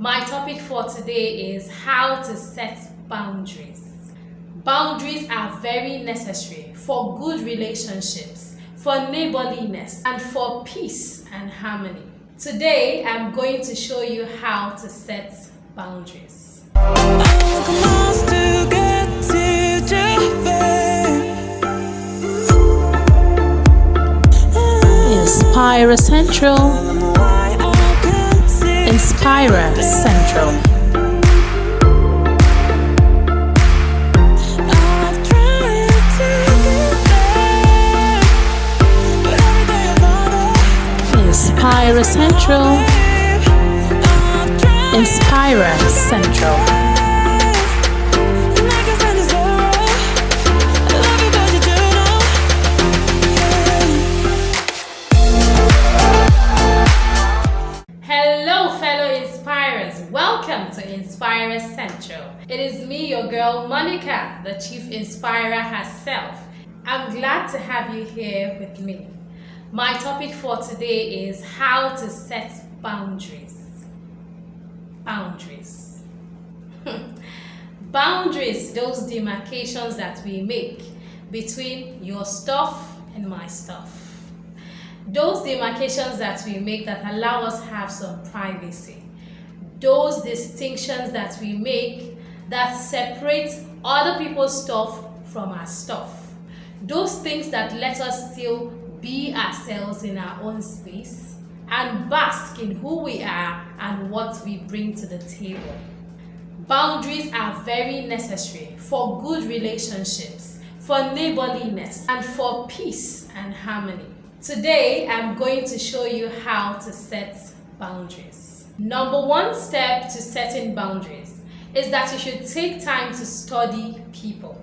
My topic for today is how to set boundaries. Boundaries are very necessary for good relationships, for neighborliness, and for peace and harmony. Today, I'm going to show you how to set boundaries. Inspire Central. Inspire Central. Inspire Central. Inspire Central. Hello fellow inspirers, welcome to Inspire Central. It is me, your girl Monica, the chief inspirer herself. I'm glad to have you here with me. My topic for today is how to set boundaries. Boundaries. Boundaries, those demarcations that we make between your stuff and my stuff. Those demarcations that we make that allow us to have some privacy. Those distinctions that we make that separate other people's stuff from our stuff. Those things that let us still be ourselves in our own space and bask in who we are and what we bring to the table. Boundaries are very necessary for good relationships, for neighborliness, and for peace and harmony. Today, I'm going to show you how to set boundaries. Number one step to setting boundaries is that you should take time to study people.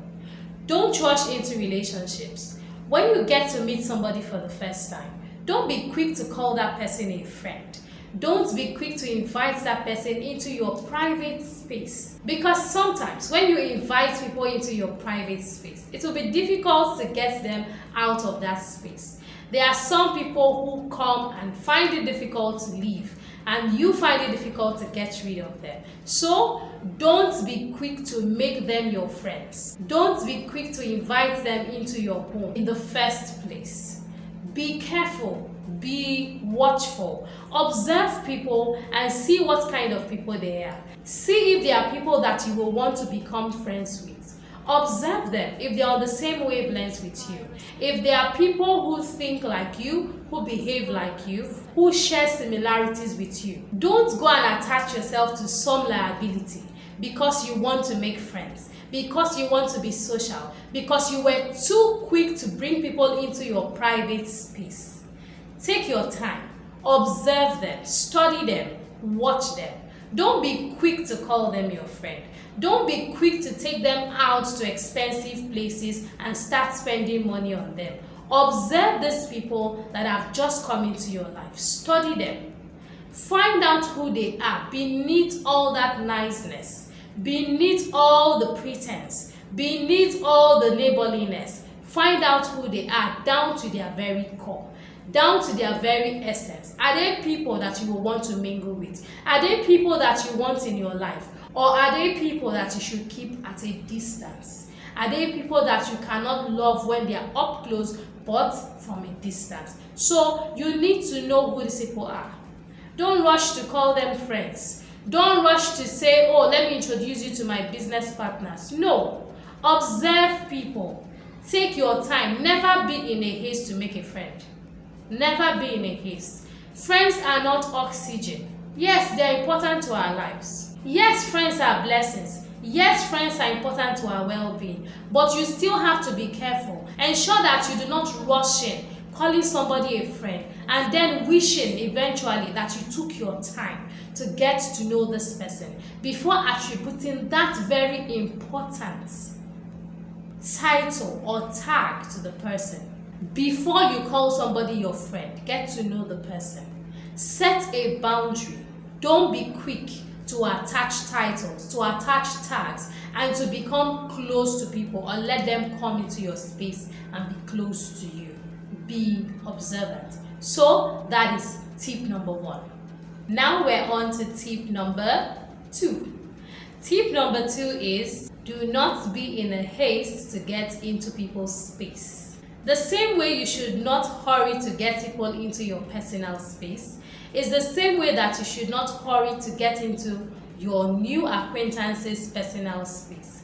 Don't rush into relationships. When you get to meet somebody for the first time, don't be quick to call that person a friend. Don't be quick to invite that person into your private space. Because sometimes when you invite people into your private space, it will be difficult to get them out of that space. There are some people who come and find it difficult to leave, and you find it difficult to get rid of them. So don't be quick to make them your friends. Don't be quick to invite them into your home in the first place. Be careful, be watchful, observe people and see what kind of people they are. See if they are people that you will want to become friends with. Observe them if they are on the same wavelength with you. If they are people who think like you, who behave like you, who share similarities with you. Don't go and attach yourself to some liability because you want to make friends, because you want to be social, because you were too quick to bring people into your private space. Take your time, observe them, study them, watch them. Don't be quick to call them your friend. Don't be quick to take them out to expensive places and start spending money on them. Observe these people that have just come into your life. Study them. Find out who they are beneath all that niceness, beneath all the pretense, beneath all the neighborliness. Find out who they are down to their very core, down to their very essence. Are they people that you will want to mingle with? Are they people that you want in your life? Or are they people that you should keep at a distance? Are they people that you cannot love when they are up close but from a distance? So you need to know who these people are. Don't rush to call them friends. Don't rush to say, oh, let me introduce you to my business partners. No. Observe people. Take your time. Never be in a haste to make a friend. Never be in a haste. Friends are not oxygen. Yes, they are important to our lives. Yes, friends are blessings. Yes, friends are important to our well-being. But you still have to be careful. Ensure that you do not rush in, calling somebody a friend, and then wishing eventually that you took your time to get to know this person before attributing that very important title or tag to the person. Before you call somebody your friend, get to know the person. Set a boundary. Don't be quick to attach titles, to attach tags, and to become close to people or let them come into your space and be close to you. Be observant. So that is tip number one. Now we're on to tip number 2. Tip number 2 is do not be in a haste to get into people's space. The same way you should not hurry to get people into your personal space is the same way that you should not hurry to get into your new acquaintances' personal space.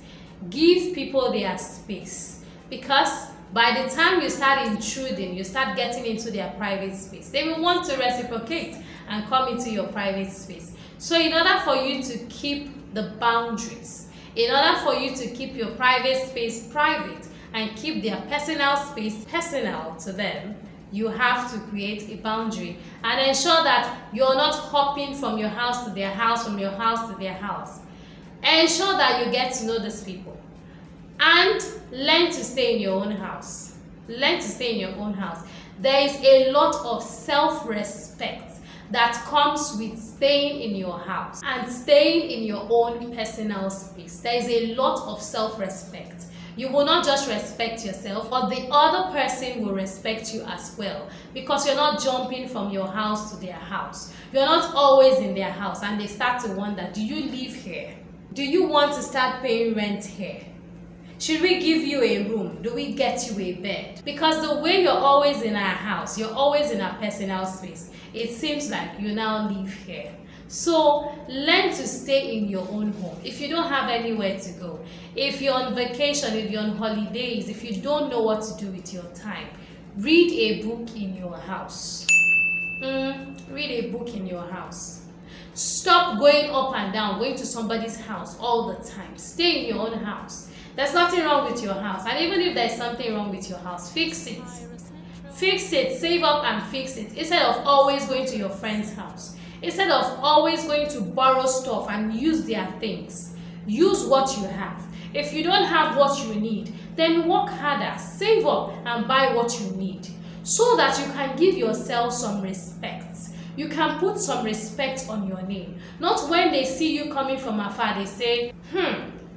Give people their space, because by the time you start intruding, you start getting into their private space, they will want to reciprocate and come into your private space. So in order for you to keep the boundaries, in order for you to keep your private space private and keep their personal space personal to them, you have to create a boundary and ensure that you're not hopping from your house to their house, from your house to their house. Ensure that you get to know these people and learn to stay in your own house. Learn to stay in your own house. There is a lot of self-respect that comes with staying in your house and staying in your own personal space. There is a lot of self-respect. You will not just respect yourself, but the other person will respect you as well, because you're not jumping from your house to their house. You're not always in their house and they start to wonder, do you live here? Do you want to start paying rent here? Should we give you a room? Do we get you a bed? Because the way you're always in our house, you're always in our personal space, it seems like you now live here. So learn to stay in your own home. If you don't have anywhere to go, if you're on vacation, if you're on holidays, if you don't know what to do with your time, read a book in your house. Read a book in your house. Stop going up and down, going to somebody's house all the time. Stay in your own house. There's nothing wrong with your house, and even if there's something wrong with your house, fix it. Fix it, save up and fix it, instead of always going to your friend's house. Instead of always going to borrow stuff and use their things. Use what you have. If you don't have what you need, then work harder, save up and buy what you need, so that you can give yourself some respect. You can put some respect on your name. Not when they see you coming from afar, they say,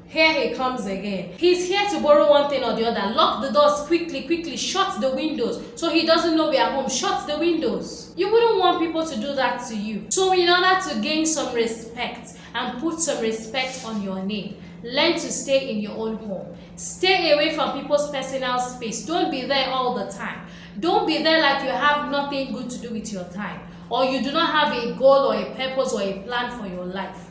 here he comes again. He's here to borrow one thing or the other. Lock the doors quickly, shut the windows so he doesn't know we are home. Shut the windows. You wouldn't want people to do that to you. So in order to gain some respect and put some respect on your name, learn to stay in your own home. Stay away from people's personal space. Don't be there all the time. Don't be there like you have nothing good to do with your time, or you do not have a goal or a purpose or a plan for your life.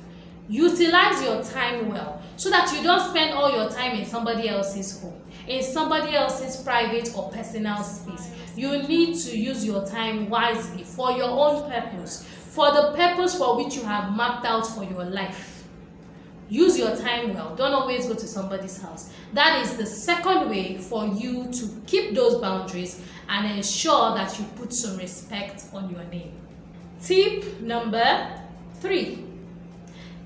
Utilize your time well, so that you don't spend all your time in somebody else's home, in somebody else's private or personal space. You need to use your time wisely for your own purpose, for the purpose for which you have mapped out for your life. Use your time well. Don't always go to somebody's house. That is the second way for you to keep those boundaries and ensure that you put some respect on your name. Tip number 3.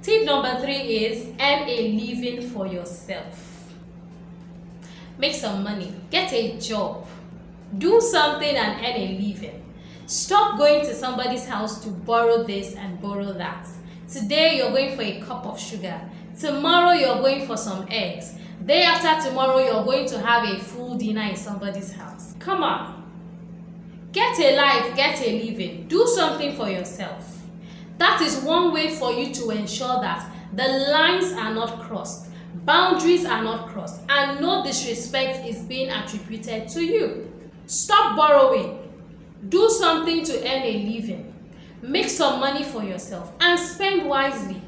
Tip number 3 is earn a living for yourself. Make some money. Get a job. Do something and earn a living. Stop going to somebody's house to borrow this and borrow that. Today you're going for a cup of sugar. Tomorrow you're going for some eggs. Day after tomorrow you're going to have a full dinner in somebody's house. Come on. Get a life, get a living. Do something for yourself. That is one way for you to ensure that the lines are not crossed, boundaries are not crossed, and no disrespect is being attributed to you. Stop borrowing. Do something to earn a living. Make some money for yourself and spend wisely.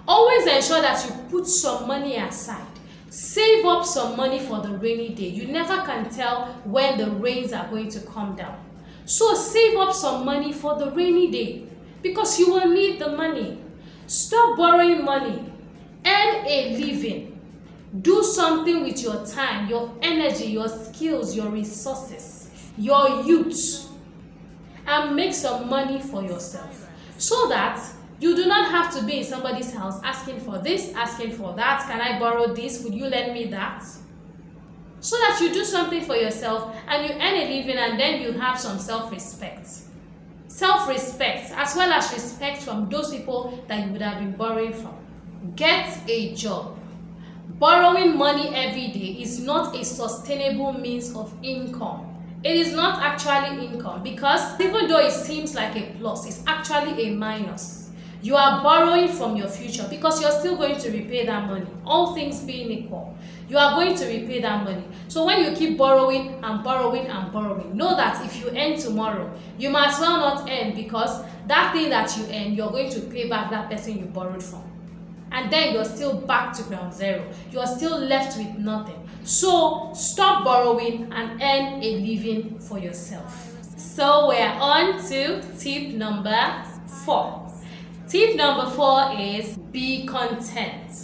Always ensure that you put some money aside. Save up some money for the rainy day. You never can tell when the rains are going to come down. So save up some money for the rainy day, because you will need the money. Stop borrowing money. Earn a living. Do something with your time, your energy, your skills, your resources, your youth, and make some money for yourself, so that you do not have to be in somebody's house asking for this, asking for that. Can I borrow this? Would you lend me that? So that you do something for yourself and you earn a living, and then you have some self-respect. Self-respect, as well as respect from those people that you would have been borrowing from. Get a job. Borrowing money every day is not a sustainable means of income. It is not actually income, because even though it seems like a plus, it's actually a minus. You are borrowing from your future because you're still going to repay that money. All things being equal, you are going to repay that money. So when you keep borrowing and borrowing and borrowing, know that if you earn tomorrow, you might as well not earn, because that thing that you earn, you're going to pay back that person you borrowed from. And then you're still back to ground zero. You're still left with nothing. So stop borrowing and earn a living for yourself. So we're on to tip number 4. Tip number 4 is be content.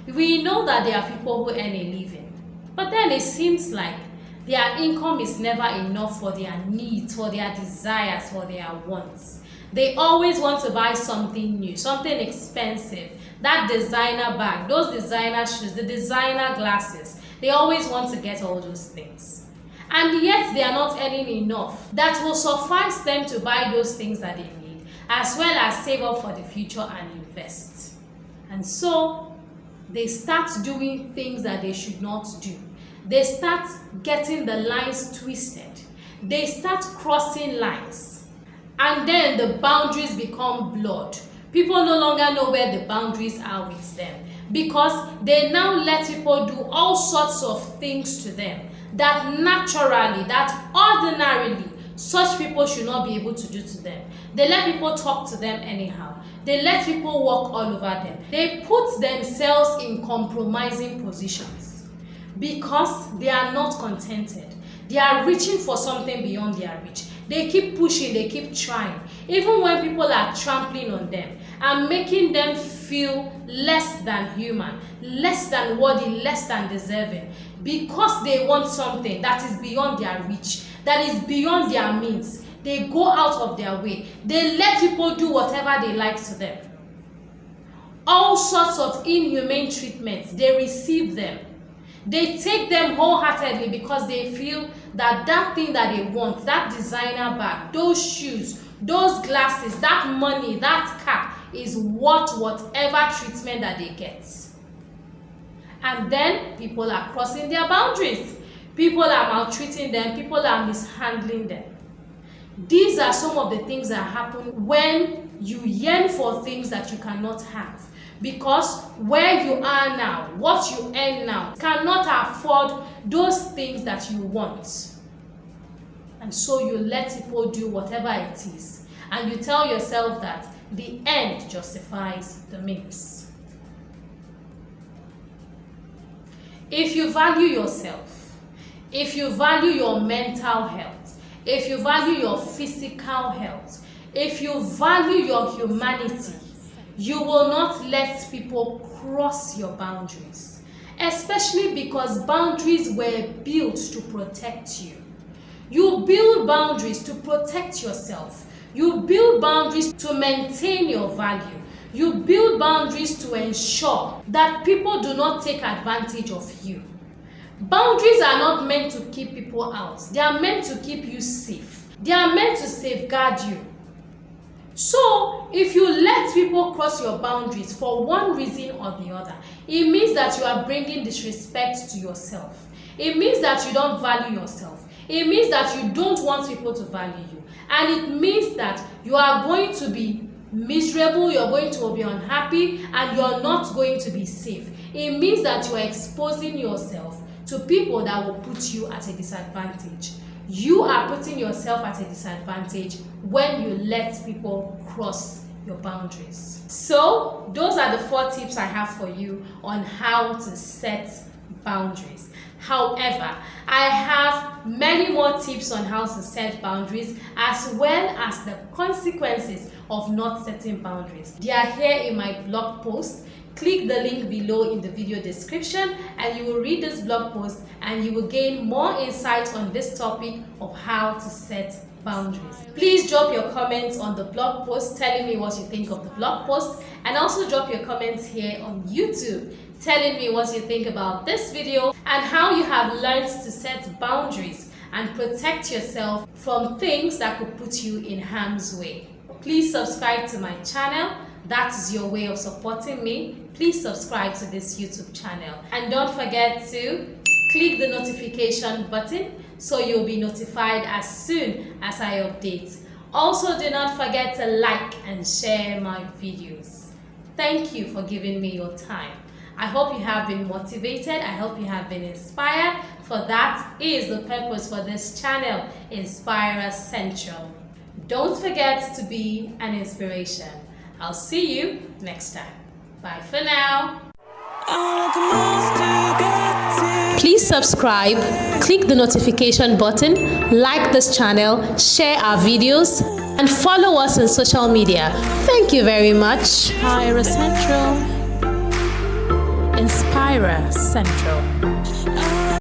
We know that there are people who earn a living, but then it seems like their income is never enough for their needs, for their desires, for their wants. They always want to buy something new, something expensive, that designer bag, those designer shoes, the designer glasses. They always want to get all those things. And yet they are not earning enough that will suffice them to buy those things that they need, as well as save up for the future and invest. And so they start doing things that they should not do. They start getting the lines twisted. They start crossing lines. And then the boundaries become blurred. People no longer know where the boundaries are with them, because they now let people do all sorts of things to them that naturally, that ordinarily, such people should not be able to do to them. They let people talk to them anyhow. They let people walk all over them. They put themselves in compromising positions because they are not contented. They are reaching for something beyond their reach. They keep pushing, they keep trying. Even when people are trampling on them and making them feel less than human, less than worthy, less than deserving, because they want something that is beyond their reach, that is beyond their means. They go out of their way. They let people do whatever they like to them. All sorts of inhumane treatments, they receive them. They take them wholeheartedly because they feel that that thing that they want, that designer bag, those shoes, those glasses, that money, that car is worth whatever treatment that they get. And then people are crossing their boundaries. People are maltreating them. People are mishandling them. These are some of the things that happen when you yearn for things that you cannot have. Because where you are now, what you earn now, cannot afford those things that you want. And so you let people do whatever it is. And you tell yourself that the end justifies the means. If you value yourself, if you value your mental health, if you value your physical health, if you value your humanity, you will not let people cross your boundaries, especially because boundaries were built to protect you. You build boundaries to protect yourself. You build boundaries to maintain your value. You build boundaries to ensure that people do not take advantage of you. Boundaries are not meant to keep people out. They are meant to keep you safe. They are meant to safeguard you. So, if you let people cross your boundaries for one reason or the other, it means that you are bringing disrespect to yourself. It means that you don't value yourself. It means that you don't want people to value you. And it means that you are going to be miserable, you're going to be unhappy, and you're not going to be safe. It means that you are exposing yourself to people that will put you at a disadvantage. You are putting yourself at a disadvantage when you let people cross your boundaries. So, those are the 4 tips I have for you on how to set boundaries. However, I have many more tips on how to set boundaries, as well as the consequences of not setting boundaries. They are here in my blog post. Click the link below in the video description and you will read this blog post and you will gain more insight on this topic of how to set boundaries. Please drop your comments on the blog post telling me what you think of the blog post, and also drop your comments here on YouTube telling me what you think about this video and how you have learned to set boundaries and protect yourself from things that could put you in harm's way. Please subscribe to my channel. That is your way of supporting me. Please subscribe to this YouTube channel. And don't forget to click the notification button so you'll be notified as soon as I update. Also, do not forget to like and share my videos. Thank you for giving me your time. I hope you have been motivated. I hope you have been inspired. For that is the purpose for this channel, Inspire Central. Don't forget to be an inspiration. I'll see you next time. Bye for now. Please subscribe, click the notification button, like this channel, share our videos, and follow us on social media. Thank you very much. Inspire Central. Inspire Central.